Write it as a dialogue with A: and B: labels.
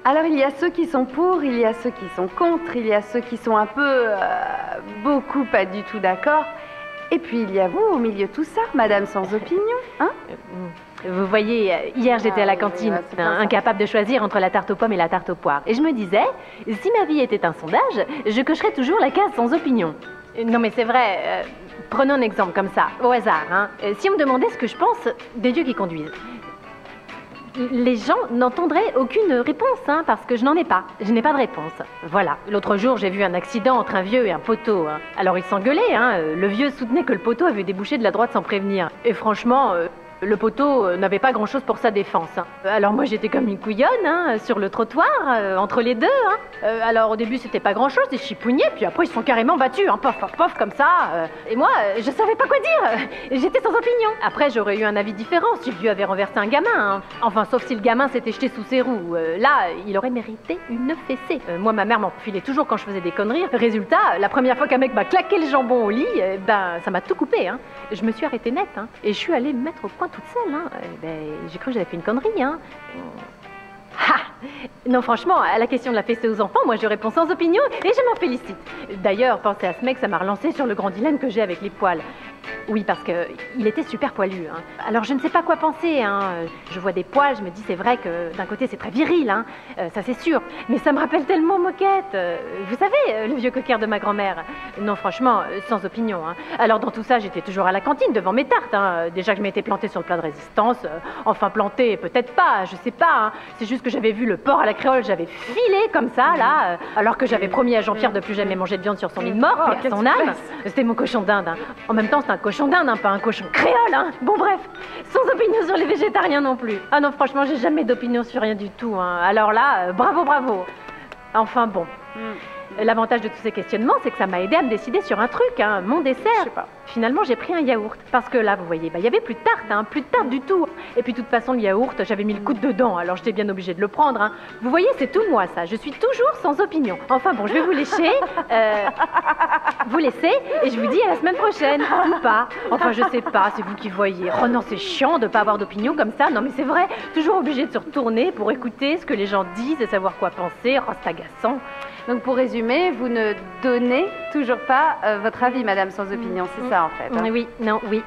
A: Alors il y a ceux qui sont pour, il y a ceux qui sont contre, il y a ceux qui sont un peu, beaucoup pas du tout d'accord. Et puis il y a vous au milieu de tout ça, madame sans opinion, hein?
B: Vous voyez, hier j'étais à la cantine, incapable de choisir entre la tarte aux pommes et la tarte aux poires. Et je me disais, si ma vie était un sondage, je cocherais toujours la case sans opinion. Non mais c'est vrai, prenons un exemple comme ça, au hasard. Hein. Si on me demandait ce que je pense des dieux qui conduisent, les gens n'entendraient aucune réponse, hein, parce que je n'en ai pas. Je n'ai pas de réponse. Voilà. L'autre jour, j'ai vu un accident entre un vieux et un poteau. Hein. Alors ils s'engueulaient. Hein. Le vieux soutenait que le poteau avait débouché de la droite sans prévenir. Et franchement, le poteau n'avait pas grand-chose pour sa défense. Hein. Alors moi, j'étais comme une couillonne, hein, sur le trottoir, entre les deux. Hein. Alors au début, c'était pas grand-chose, des chipougnets, puis après, ils se sont carrément battus, hein, pof, pof, pof, comme ça. Et moi, je savais pas quoi dire. J'étais sans opinion. Après, j'aurais eu un avis différent si le vieux avait renversé un gamin. Hein. Enfin, sauf si le gamin s'était jeté sous ses roues. Là, il aurait mérité une fessée. Moi, ma mère m'en filait toujours quand je faisais des conneries. Résultat, la première fois qu'un mec m'a claqué le jambon au lit, ben, ça m'a tout coupé. Hein. Je me suis arrêtée net, hein, et je suis allée me mettre au point toute seule. Hein. J'ai cru que j'avais fait une connerie. Hein. Ha! Non, franchement, à la question de la fessée aux enfants, moi je réponds sans opinion et je m'en félicite. D'ailleurs, penser à ce mec, ça m'a relancé sur le grand dilemme que j'ai avec les poils. Oui, parce qu'il était super poilu. Hein. Alors je ne sais pas quoi penser. Hein. Je vois des poils, je me dis c'est vrai que d'un côté c'est très viril, hein. Ça c'est sûr. Mais ça me rappelle tellement Moquette. Vous savez, le vieux cocker de ma grand-mère. Non, franchement, sans opinion. Hein. Alors dans tout ça, j'étais toujours à la cantine devant mes tartes. Hein. Déjà que je m'étais plantée sur le plat de résistance. Enfin plantée, peut-être pas, je sais pas. Hein. C'est juste que j'avais vu le porc à la créole, j'avais filé comme ça, là. Alors que j'avais promis à Jean-Pierre de plus jamais manger de viande sur son lit de mort, et à son âme. C'était mon cochon d'Inde. Hein. En même temps, c'est un cochon d'Inde, hein, pas un cochon créole. Hein. Bon bref, sans opinion sur les végétariens non plus. Ah non, franchement, j'ai jamais d'opinion sur rien du tout. Hein. Alors là, bravo, bravo. Enfin bon. L'avantage de tous ces questionnements, c'est que ça m'a aidé à me décider sur un truc, hein, mon dessert. Je sais pas. Finalement, j'ai pris un yaourt. Parce que là, vous voyez, il y avait plus de tarte, hein, plus de tarte du tout. Et puis, de toute façon, le yaourt, j'avais mis le coude dedans, alors j'étais bien obligée de le prendre. Hein. Vous voyez, c'est tout moi, ça. Je suis toujours sans opinion. Enfin bon, je vais vous lécher. Vous laissez, et je vous dis à la semaine prochaine. Ou pas. Enfin, je sais pas, c'est vous qui voyez. Oh non, c'est chiant de pas avoir d'opinion comme ça. Non, mais c'est vrai. Toujours obligée de se retourner pour écouter ce que les gens disent et savoir quoi penser. Oh, c'est agaçant.
A: Donc pour résumer, vous ne donnez toujours pas votre avis, madame sans opinion, c'est ça en fait. Hein.
B: Oui, non, oui.